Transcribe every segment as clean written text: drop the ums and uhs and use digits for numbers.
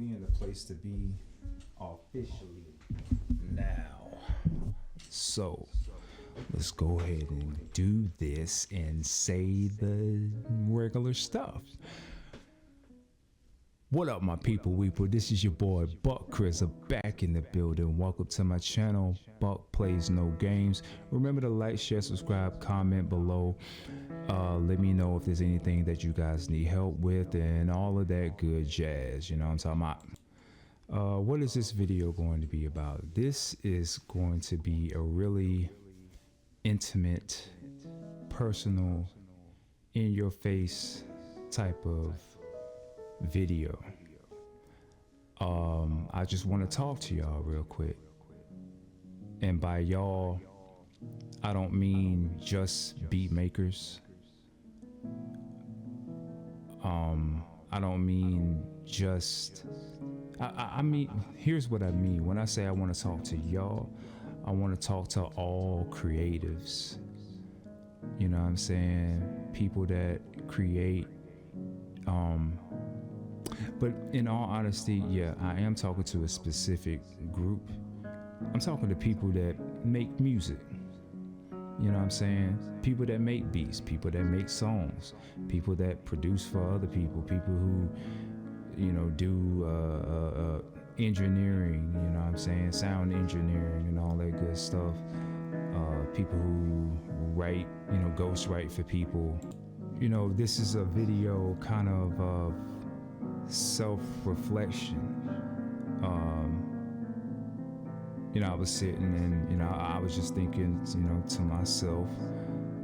we in the place to be officially now. So let's go ahead and do this and say the regular stuff. What up, my people? This is your boy Buck Chris back in the building. Welcome to my channel, Buck Plays No Games. Remember to like, share, subscribe, comment below. Let me know if there's anything that you guys need help with and all of that good jazz. You know what I'm talking about? What is this video going to be about? This is going to be a really intimate, personal, in your face type of video. I just want to talk to y'all real quick, and by y'all I don't mean just beat makers. I don't mean just I mean, here's what I mean when I say I want to talk to y'all. I want to talk to all creatives, you know what I'm saying, people that create. But in all honesty, yeah, I am talking to a specific group. I'm talking to people that make music. You know what I'm saying? People that make beats, people that make songs, people that produce for other people, people who, you know, do engineering, you know what I'm saying? Sound engineering and all that good stuff. People who write, you know, ghost write for people. You know, this is a video kind of self-reflection. You know, I was sitting and, you know, I was just thinking, you know, to myself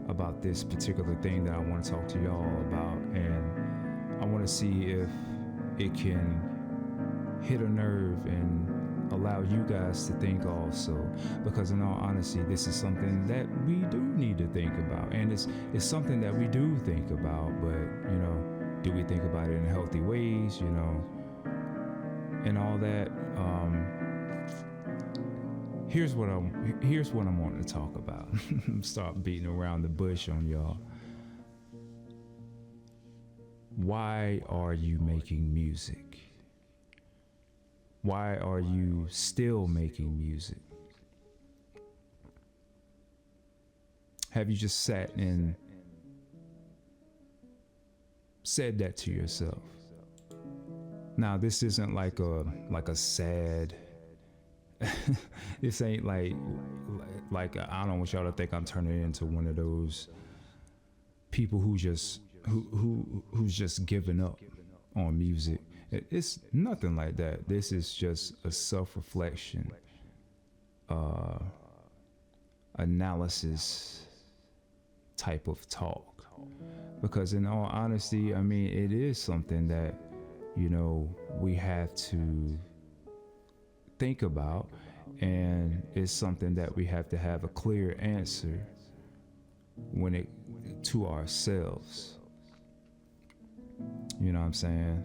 about this particular thing that I want to talk to y'all about, and I want to see if it can hit a nerve and allow you guys to think also, because in all honesty, this is something that we do need to think about, and it's something that we do think about, but, you know, do we think about it in healthy ways, you know, and all that. Here's what I'm wanting to talk about. Stop beating around the bush on y'all. Why are you making music? Why are you still making music? Have you just sat and said that to yourself? Now, this isn't like a sad. This ain't like I don't want y'all to think I'm turning into one of those people who's just giving up on music. It's nothing like that. This is just a self-reflection, analysis type of talk. Because in all honesty, I mean, it is something that, you know, we have to think about, and it's something that we have to have a clear answer when it to ourselves. You know what I'm saying?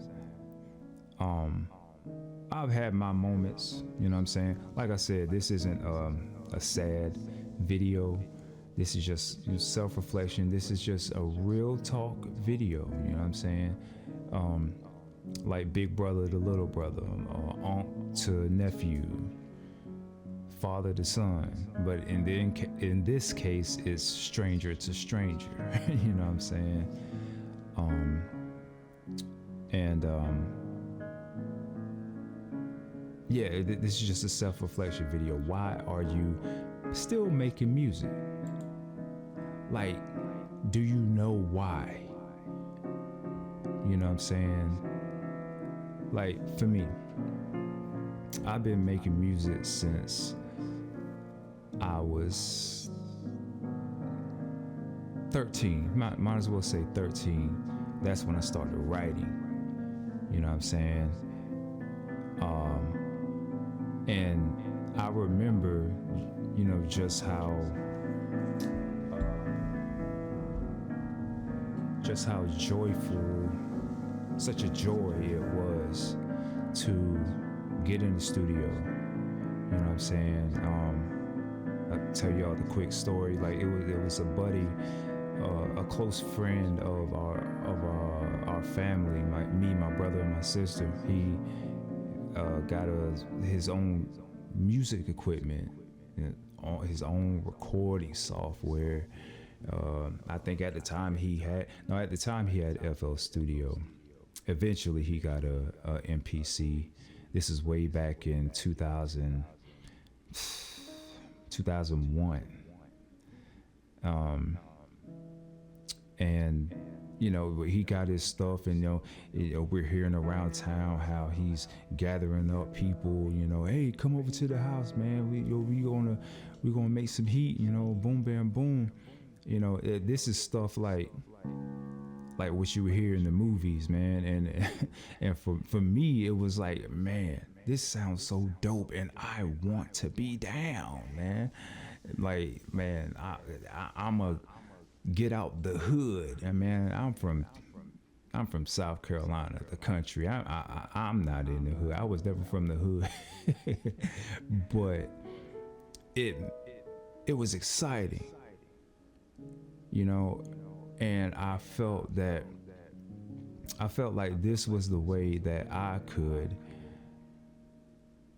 I've had my moments, you know what I'm saying? Like I said, this isn't a sad video. This is just self-reflection. This is just a real talk video, you know what I'm saying? Like big brother to little brother, aunt to nephew, father to son. But in this case, it's stranger to stranger. You know what I'm saying? Yeah, this is just a self-reflection video. Why are you still making music? Like, do you know why? You know what I'm saying? Like, for me, I've been making music since I was 13. Might as well say 13. That's when I started writing. You know what I'm saying? And I remember, you know, just how joyful, such a joy it was to get in the studio. You know what I'm saying? I'll tell y'all the quick story. Like, it was a buddy, a close friend of our family, my brother and my sister. got his own music equipment, his own recording software. I think at the time he had FL Studio. Eventually he got a MPC. This is way back in 2001. And he got his stuff, and we're hearing around town how he's gathering up people. Hey, come over to the house, man. We gonna make some heat. Boom, bam, boom. This is stuff like what you would hear in the movies, man. And for me, it was like, man, this sounds so dope, and I want to be down, man. Like, man, I'm a get out the hood, and man, I'm from South Carolina, the country. I'm not in the hood. I was never from the hood, but it was exciting, and I felt like this was the way that I could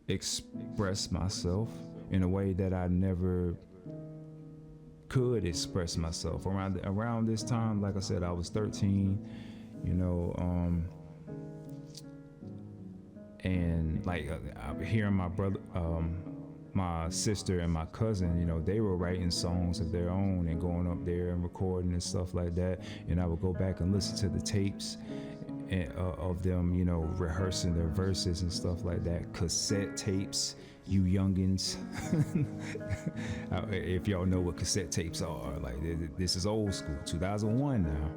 express myself in a way that I never could express myself. Around this time, like I said, I was 13, and like hearing my brother, my sister and my cousin, they were writing songs of their own and going up there and recording and stuff like that. And I would go back and listen to the tapes of them, rehearsing their verses and stuff like that. Cassette tapes, you youngins. If y'all know what cassette tapes are, like this is old school, 2001 now.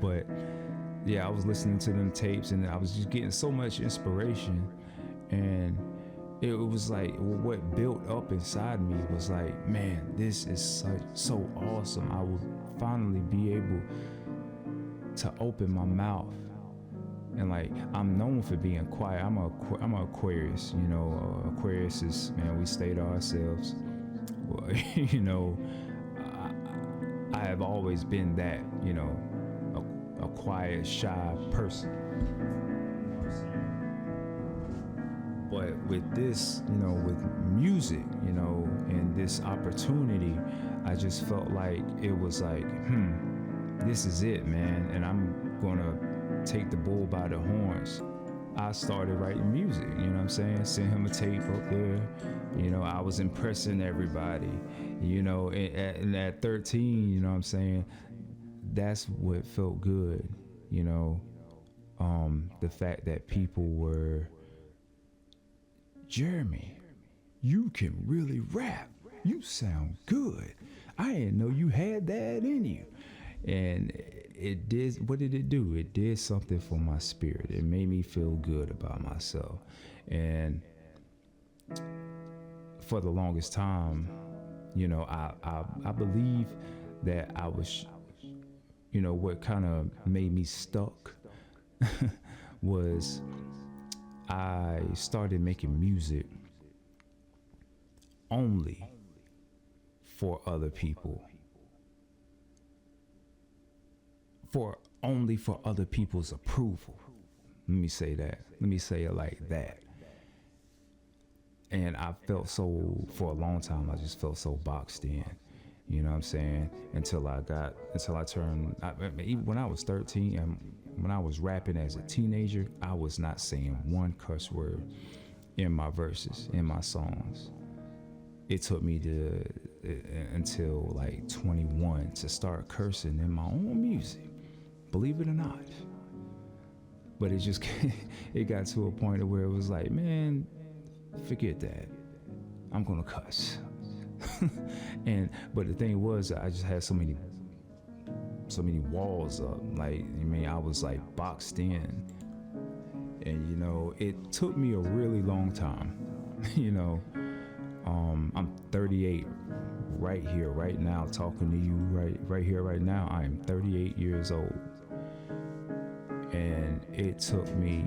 But yeah, I was listening to them tapes, and I was just getting so much inspiration, and it was like what built up inside me was like, man, this is so awesome. I will finally be able to open my mouth. And like, I'm known for being quiet. I'm an Aquarius. Aquarius is, man, we stay to ourselves. Well, I have always been that, a quiet, shy person. But with this, with music, and this opportunity, I just felt like it was like, this is it, man. And I'm gonna take the bull by the horns. I started writing music, sent him a tape up there. I was impressing everybody, and at 13, that's what felt good, the fact that people were, Jeremy, you can really rap. You sound good. I didn't know you had that in you. And it did, what did it do? It did something for my spirit. It made me feel good about myself. And for the longest time, I believe that I was, what kind of made me stuck was I started making music only for other people. Only for other people's approval. Let me say that. Let me say it like that. And I felt for a long time, I just felt so boxed in, until I turned, even when I was 13 and when I was rapping as a teenager, I was not saying one cuss word in my verses, in my songs. It took me until like 21 to start cursing in my own music. Believe it or not. But it got to a point where it was like, man, forget that. I'm gonna cuss. But the thing was, I just had so many walls up. Like, I was like boxed in. And it took me a really long time. I'm 38 right here, right now, talking to you right here, right now. I am 38 years old. And it took me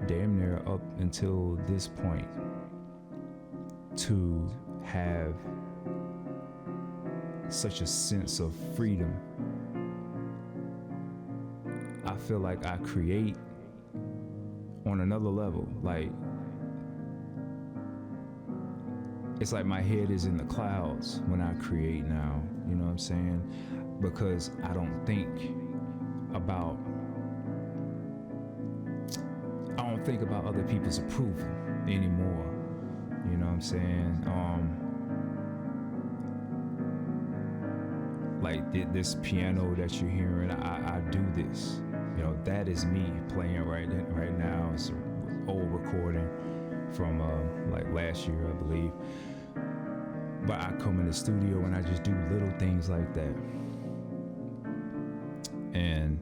damn near up until this point to have such a sense of freedom. I feel like I create on another level. Like, it's like my head is in the clouds when I create now, you know what I'm saying? Because I don't think about other people's approval anymore. You know what I'm saying? Like this piano that you're hearing, I do this. You know, that is me playing right now. It's an old recording from like last year, I believe. But I come in the studio and I just do little things like that. And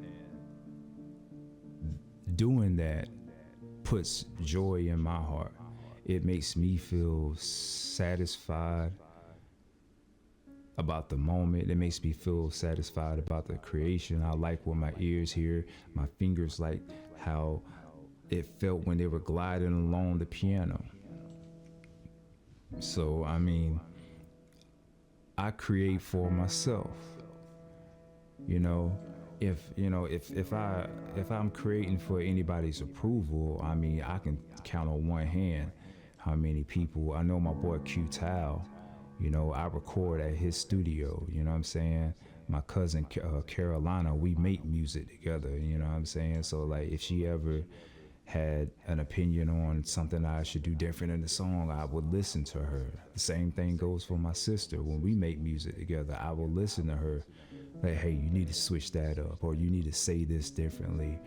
doing that puts joy in my heart. It makes me feel satisfied about the moment. It makes me feel satisfied about the creation. I like what my ears hear. My fingers like how it felt when they were gliding along the piano. So, I mean, I create for myself. You know, if I'm creating for anybody's approval, I mean, I can count on one hand how many people. I know my boy Q Tal, you know, I record at his studio, you know what I'm saying? My cousin Carolina, we make music together, you know what I'm saying? So like, if she ever had an opinion on something I should do different in the song, I would listen to her. The same thing goes for my sister. When we make music together, I will listen to her. Like, hey, you need to switch that up, or you need to say this differently.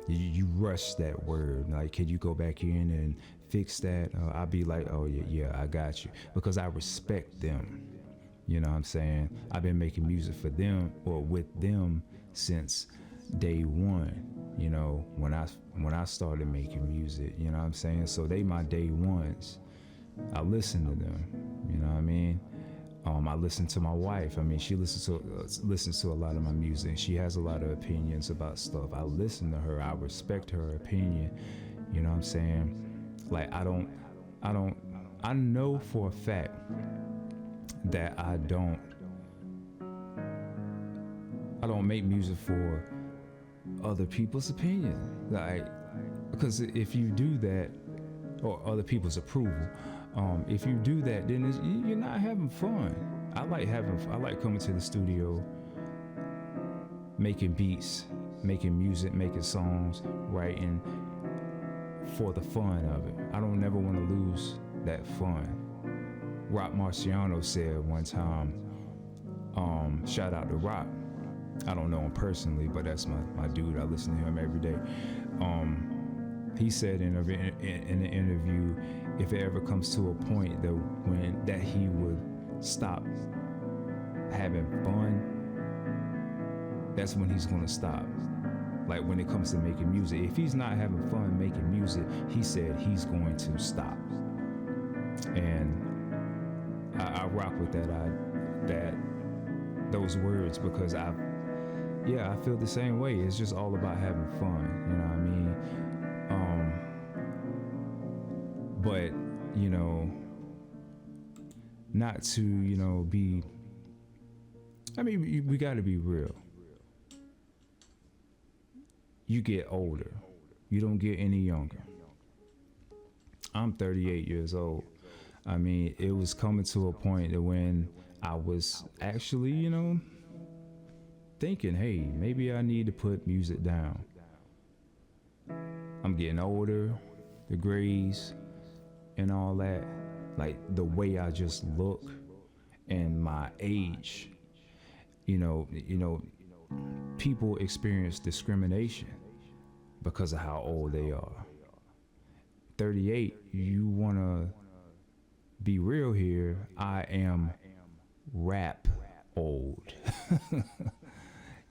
You rush that word. Like, can you go back in and fix that? I'll be like, oh yeah, I got you, because I respect them. You know what I'm saying? I've been making music for them or with them since day one. You know, when I started making music, you know what I'm saying? So they my day ones. I listen to them, you know what I mean? I listen to my wife. I mean, she listens to a lot of my music. She has a lot of opinions about stuff. I listen to her. I respect her opinion. You know what I'm saying? Like, I know for a fact that I don't make music for other people's opinion. Like, because if you do that, or other people's approval, if you do that, then you're not having fun. I like coming to the studio, making beats, making music, making songs, writing for the fun of it. I don't never want to lose that fun. Rock Marciano said one time, shout out to Rock. I don't know him personally, but that's my dude. I listen to him every day. He said in an interview, if it ever comes to a point that he would stop having fun, that's when he's gonna stop. Like, when it comes to making music, if he's not having fun making music, he said he's going to stop. And I rock with those words, because I feel the same way. It's just all about having fun, you know what I mean? But, you know, not to, you know, we got to be real. You get older. You don't get any younger. I'm 38 years old. I mean, it was coming to a point that when I was actually, you know, thinking, hey, maybe I need to put music down. I'm getting older, the grays and all that, like the way I just look and my age, you know, people experience discrimination because of how old they are. 38, you want to be real here, I am rap old.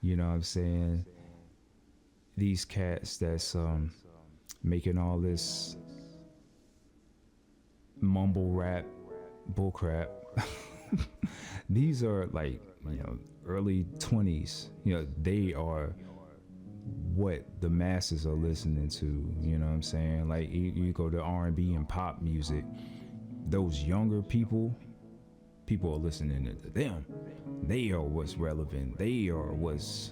You know what I'm saying? These cats that's making all this mumble rap bullcrap, these are like, you know, early 20s. You know, they are what the masses are listening to. You know what I'm saying? Like, you go to R&B and pop music, those younger people are listening to them. They are what's relevant. They are what's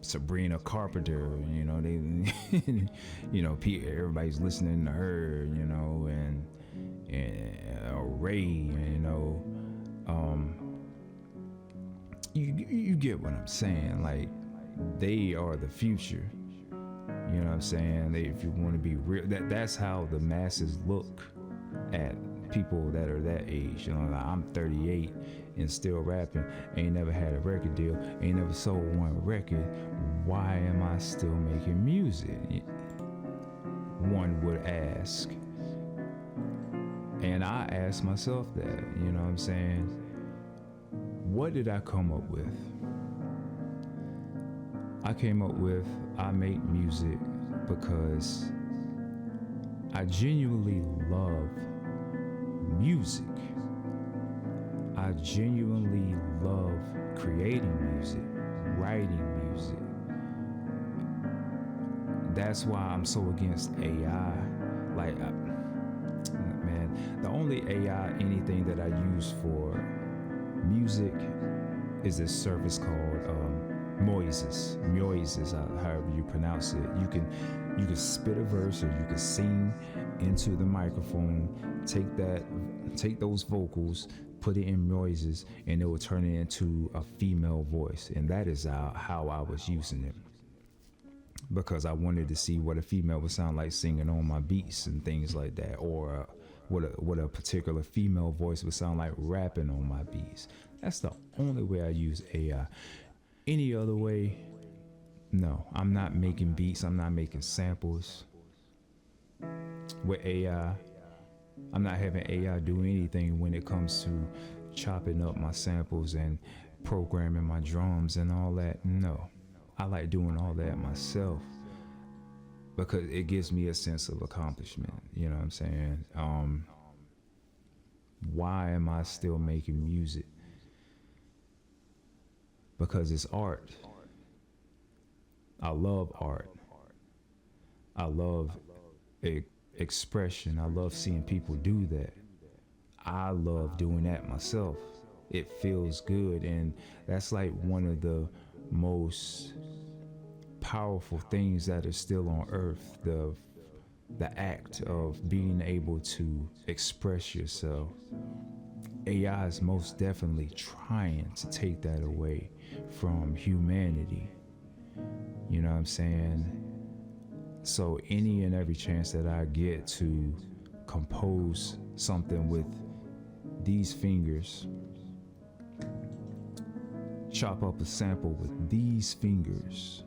Sabrina Carpenter, you know, they, everybody's listening to her, you know, and Ray, you know, you get what I'm saying. Like, they are the future. You know what I'm saying? If you want to be real, that's how the masses look at people that are that age. You know, like, I'm 38 and still rapping, ain't never had a record deal, ain't never sold one record. Why am I still making music? One would ask. And I ask myself that, you know what I'm saying? What did I come up with? I came up with, I make music because I genuinely love music. I genuinely love creating music, writing music. That's why I'm so against AI. Like, man, the only AI, anything that I use for music is this service called Moises, however you pronounce it. You can spit a verse, or you can sing into the microphone, take those vocals, put it in Moises, and it will turn it into a female voice. And that is how I was using it, because I wanted to see what a female would sound like singing on my beats and things like that, or what a particular female voice would sound like rapping on my beats. That's the only way I use AI. Any other way, no. I'm not making beats, I'm not making samples with AI. I'm not having AI do anything when it comes to chopping up my samples and programming my drums and all that. No, I like doing all that myself because it gives me a sense of accomplishment. You know what I'm saying? Why am I still making music? Because it's art. I love art. I love expression. I love seeing people do that. I love doing that myself. It feels good, and that's like one of the most powerful things that are still on earth, the act of being able to express yourself. AI is most definitely trying to take that away from humanity. You know what I'm saying? So any and every chance that I get to compose something with these fingers, chop up a sample with these fingers,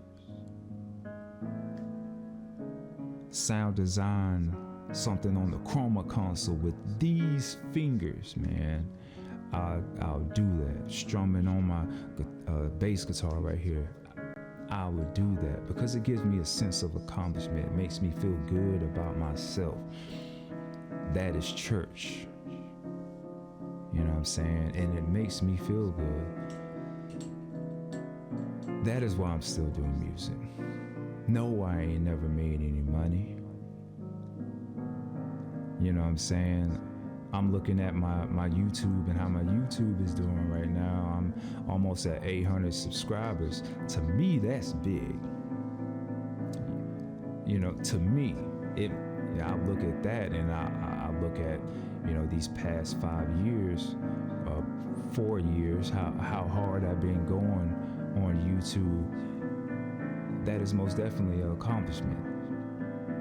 sound design something on the chroma console with these fingers, man, I'll do that. Strumming on my bass guitar right here, I would do that because it gives me a sense of accomplishment. It makes me feel good about myself. That is church. You know what I'm saying? And it makes me feel good. That is why I'm still doing music. No, I ain't never made any money. You know what I'm saying? I'm looking at my YouTube and how my YouTube is doing right now. I'm almost at 800 subscribers. To me, that's big. You know, to me, I look at that and I look at, you know, these past 5 years, 4 years, how hard I've been going on YouTube. That is most definitely an accomplishment.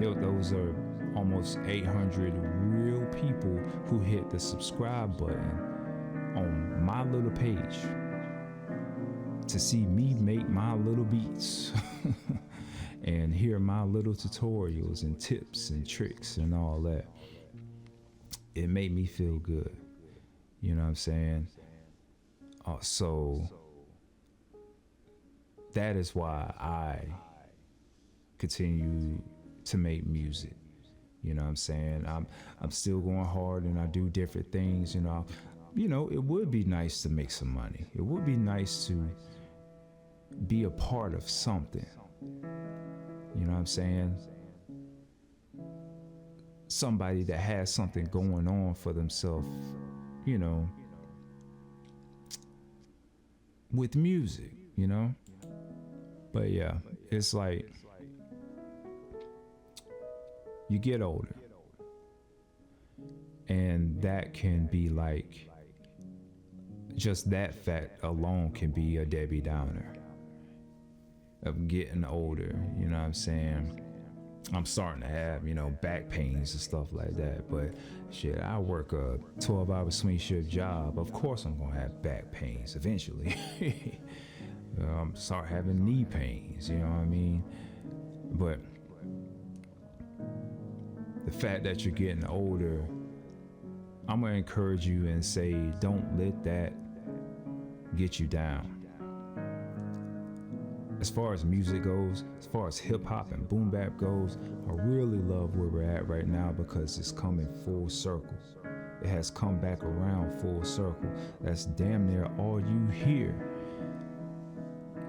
Those are almost 800 real people who hit the subscribe button on my little page to see me make my little beats and hear my little tutorials and tips and tricks and all that. It made me feel good. You know what I'm saying? So that is why I continue to make music. You know what I'm saying? I'm still going hard and I do different things, you know. You know, it would be nice to make some money. It would be nice to be a part of something. You know what I'm saying? Somebody that has something going on for themselves, you know, with music, you know? But yeah, it's like you get older, and that can be like, just that fact alone can be a Debbie Downer of getting older. You know what I'm saying? I'm starting to have, back pains and stuff like that. But shit, I work a 12-hour swing shift job. Of course I'm gonna have back pains eventually. Start having knee pains, you know what I mean? But the fact that you're getting older, I'm gonna encourage you and say, don't let that get you down. As far as music goes, as far as hip hop and boom bap goes, I really love where we're at right now because it's coming full circle. It has come back around full circle. That's damn near all you hear.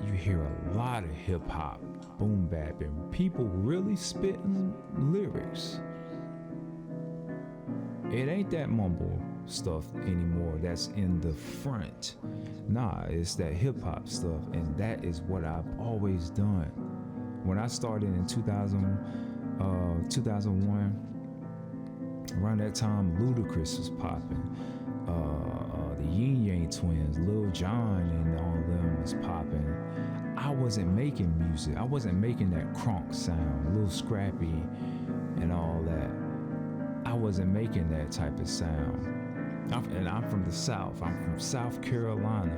You hear a lot of hip hop, boom bap, and people really spitting lyrics. It ain't that mumble stuff anymore that's in the front. Nah, it's that hip hop stuff, and that is what I've always done. When I started in 2001, around that time, Ludacris was popping. The Yin Yang Twins, Lil Jon and all them was popping. I wasn't making music. I wasn't making that crunk sound, Lil Scrappy and all that. I wasn't making that type of sound. I'm from the South. I'm from South Carolina.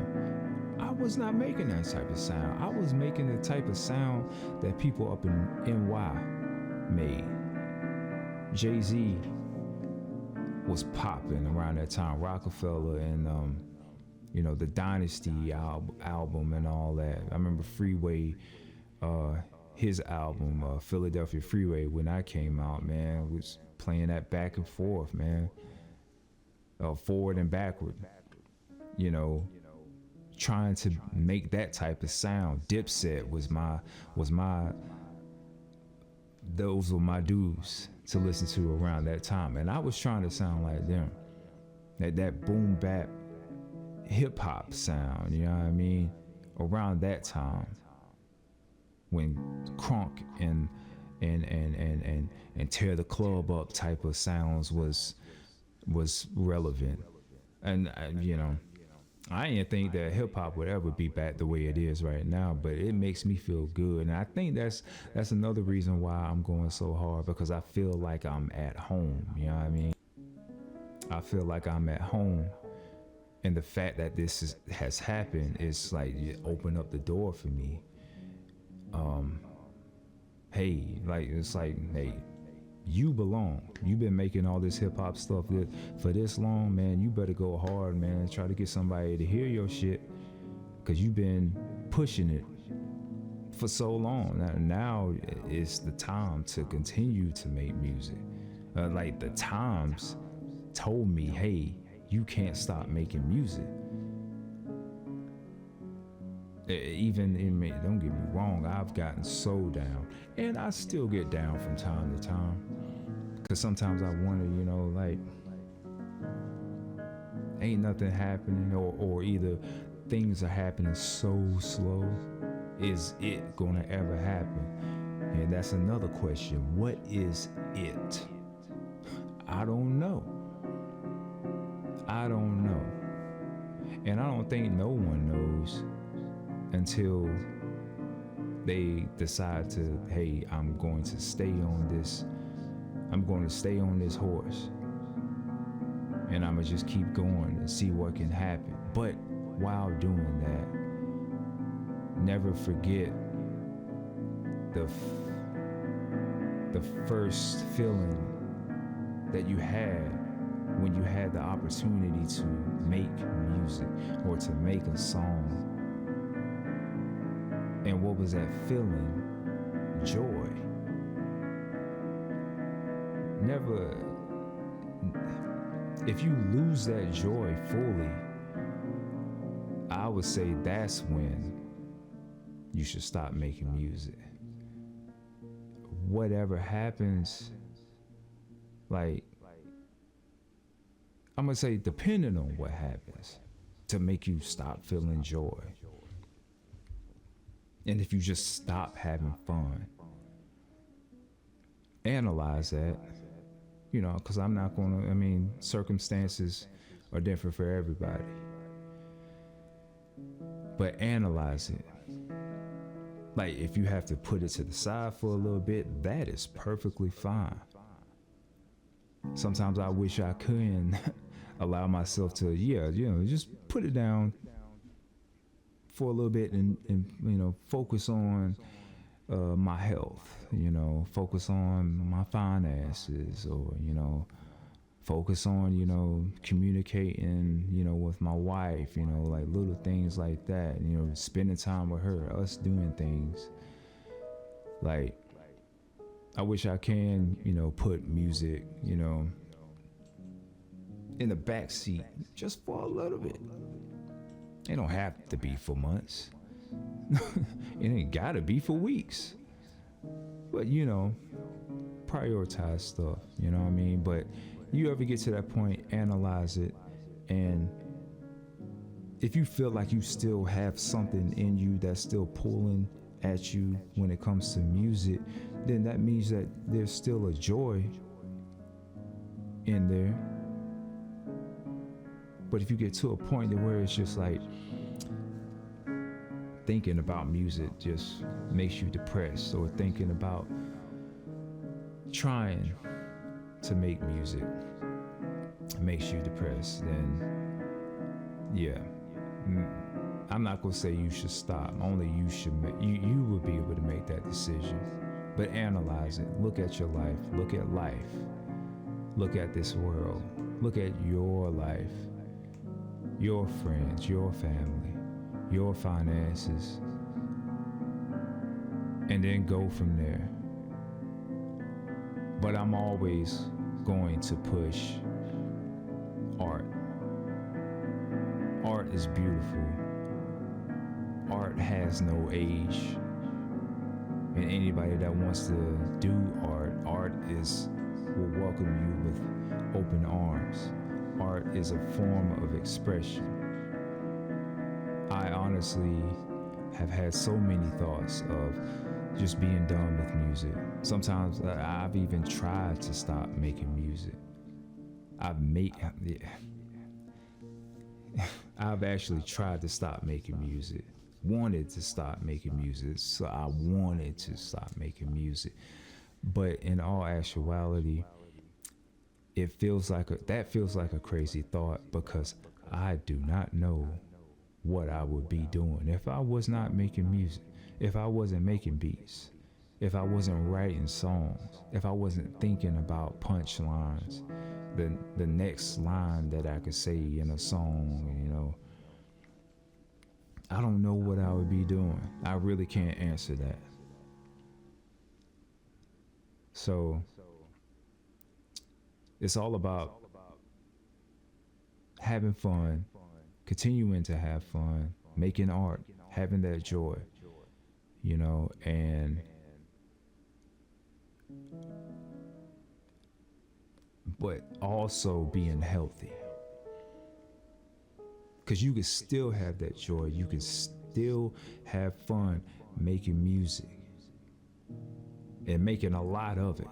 I was not making that type of sound. I was making the type of sound that people up in NY made. Jay-Z was popping around that time. Rockefeller and the Dynasty album and all that. I remember Freeway, his album, Philadelphia Freeway, when I came out, man, was playing that back and forth, man. Forward and backward, trying to make that type of sound. Dipset those were my dudes to listen to around that time, and I was trying to sound like them, that boom bap hip hop sound, you know what I mean? Around that time, when crunk and tear the club up type of sounds was relevant. And I didn't think that hip hop would ever be back the way it is right now, but it makes me feel good. And I think that's another reason why I'm going so hard, because I feel like I'm at home, you know what I mean? I feel like I'm at home, and the fact that this has happened is like it opened up the door for me. Hey, you belong. You've been making all this hip hop stuff for this long, man. You better go hard, man. Try to get somebody to hear your shit, because you've been pushing it for so long. Now is the time to continue to make music. Like the Times told me, hey, you can't stop making music. Even in me, don't get me wrong, I've gotten so down, and I still get down from time to time, because sometimes I wonder, ain't nothing happening, or either things are happening so slow. Is it gonna ever happen? And that's another question. What is it? I don't know. And I don't think no one knows until they decide to, hey, I'm going to stay on this horse, and I'm gonna just keep going and see what can happen. But while doing that, never forget the first feeling that you had when you had the opportunity to make music or to make a song. And what was that feeling? Joy. Never, if you lose that joy fully, I would say that's when you should stop making music. Whatever happens, like, I'm gonna say, depending on what happens to make you stop feeling joy. And if you just stop having fun, analyze that, you know, because I'm not going to, I mean, circumstances are different for everybody. But analyze it. Like, if you have to put it to the side for a little bit, that is perfectly fine. Sometimes I wish I couldn't allow myself to, just put it down for a little bit and focus on my health, focus on my finances, or, focus on, communicating, with my wife, like little things like that, spending time with her, us doing things. Like, I wish I can, put music, in the back seat just for a little bit. It don't have to be for months. It ain't gotta be for weeks. But, prioritize stuff, you know what I mean? But you ever get to that point, analyze it, and if you feel like you still have something in you that's still pulling at you when it comes to music, then that means that there's still a joy in there. But if you get to a point where it's just like thinking about music just makes you depressed, or thinking about trying to make music makes you depressed, then yeah, I'm not gonna say you should stop. Only you should you will be able to make that decision. But analyze it. Look at your life. Look at life. Look at this world. Look at your life, your friends, your family, your finances, and then go from there. But I'm always going to push art. Art is beautiful. Art has no age. And anybody that wants to do art will welcome you with open arms. Art is a form of expression. I honestly have had so many thoughts of just being done with music. Sometimes I've even tried to stop making music. I've actually tried to stop making music. Wanted to stop making music, so I wanted to stop making music. But in all actuality, that feels like a crazy thought, because I do not know what I would be doing if I was not making music, if I wasn't making beats, if I wasn't writing songs, if I wasn't thinking about punchlines, the next line that I could say in a song, I don't know what I would be doing. I really can't answer that. So it's all about having fun, continuing to have fun, making art, having that joy, and but also being healthy. Because you can still have that joy. You can still have fun making music and making a lot of it.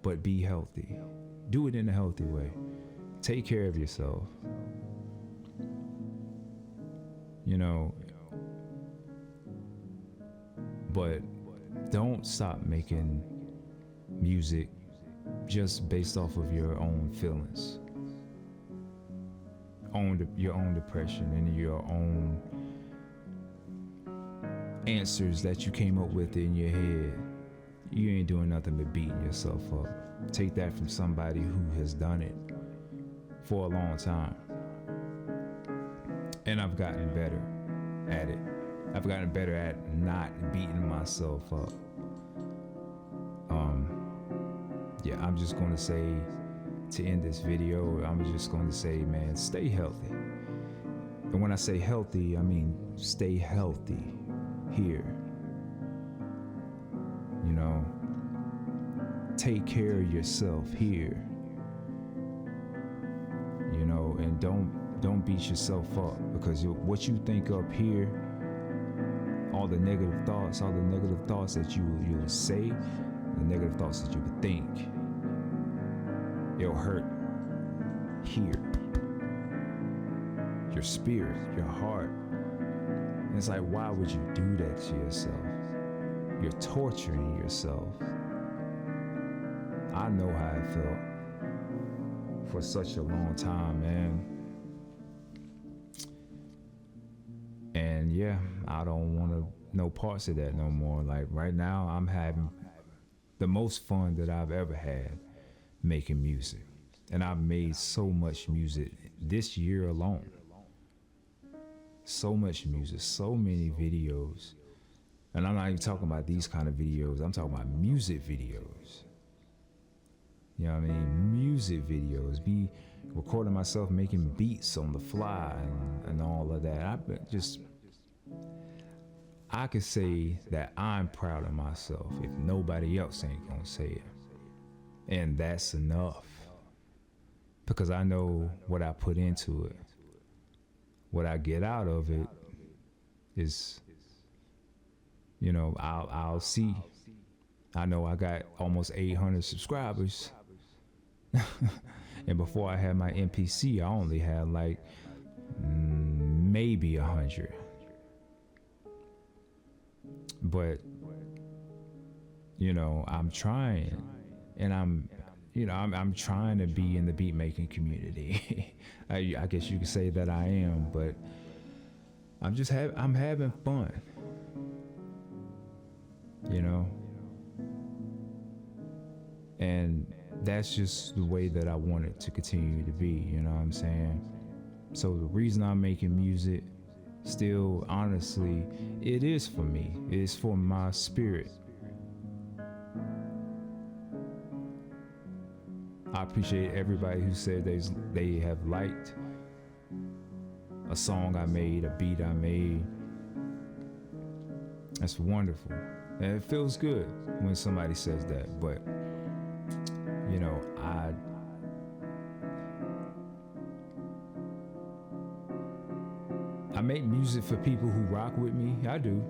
But be healthy. Do it in a healthy way. Take care of yourself. But don't stop making music just based off of your own feelings, your own depression, and your own answers that you came up with in your head. You ain't doing nothing but beating yourself up. Take that from somebody who has done it for a long time. And I've gotten better at it. I've gotten better at not beating myself up. I'm just going to say, to end this video, I'm just going to say, man, stay healthy. And when I say healthy, I mean stay healthy here. Take care of yourself here. And Don't beat yourself up, because what you think up here, all the negative thoughts that you'll say, the negative thoughts that you would think, it'll hurt here, your spirit, your heart. And it's like, why would you do that to yourself? You're torturing yourself. I know how it felt for such a long time, man. And yeah, I don't want to know parts of that no more. Like right now, I'm having the most fun that I've ever had making music. And I've made so much music this year alone. So much music, so many videos. And I'm not even talking about these kind of videos. I'm talking about music videos. You know what I mean? Music videos. Me recording myself making beats on the fly and all of that. I could say that I'm proud of myself if nobody else ain't gonna say it. And that's enough. Because I know what I put into it. What I get out of it is, you know, I'll see. I know I got almost 800 subscribers. And before I had my NPC, I only had like maybe 100. But, you know, I'm trying, and I'm trying to be in the beat making community. I guess you could say that I am, but I'm having fun, you know, and that's just the way that I want it to continue to be, you know what I'm saying? So the reason I'm making music still, honestly, it is for me. It is for my spirit. I appreciate everybody who said they have liked a song I made, a beat I made. That's wonderful. And it feels good when somebody says that. But, you know, I make music for people who rock with me. I do.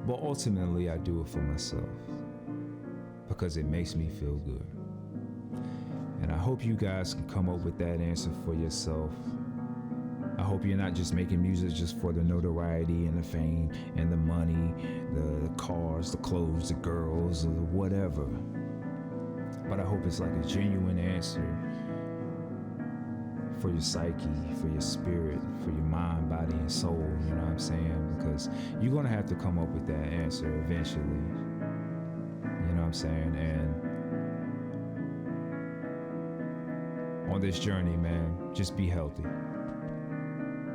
But ultimately, I do it for myself because it makes me feel good. And I hope you guys can come up with that answer for yourself. I hope you're not just making music just for the notoriety and the fame and the money, the cars, the clothes, the girls, or whatever. But I hope it's like a genuine answer for your psyche, for your spirit, for your mind, body, and soul, you know what I'm saying? Because you're gonna have to come up with that answer eventually. You know what I'm saying? And on this journey, man, just be healthy.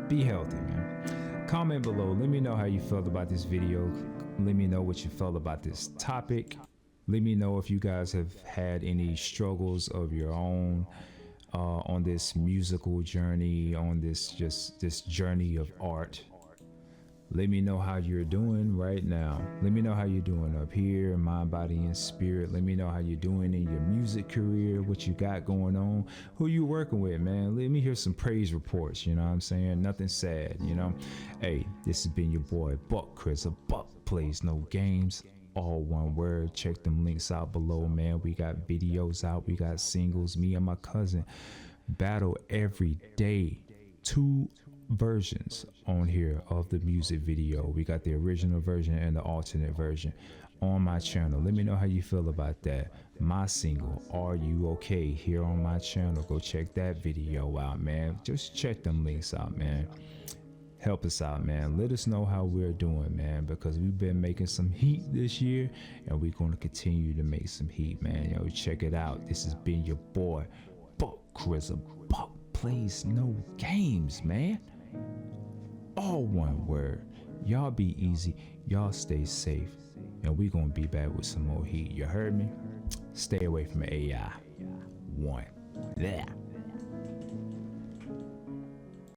Be healthy, man. Comment below. Let me know how you felt about this video. Let me know what you felt about this topic. Let me know if you guys have had any struggles of your own on this musical journey, on this journey of art. Let me know how you're doing right now. Let me know how you're doing up here, mind, body, and spirit. Let me know how you're doing in your music career, what you got going on, who you working with, man. Let me hear some praise reports, you know what I'm saying? Nothing sad, you know? Hey, this has been your boy, Buck Chris, a Buck Plays No Games. All one word. Check them links out below, man. We got videos out. We got singles. Me and my cousin battle every day. 2 versions on here of the music video. We got the original version and the alternate version on my channel. Let me know how you feel about that. My single, Are You Okay, here on my channel. Go check that video out, man. Just check them links out, man. Help us out, man. Let us know how we're doing, man, because we've been making some heat this year, and we're going to continue to make some heat, man. Yo, check it out. This has been your boy, Buck Chris. Buck Plays No Games, man. All one word. Y'all be easy. Y'all stay safe. And we're going to be back with some more heat. You heard me? Stay away from AI. 1. Yeah.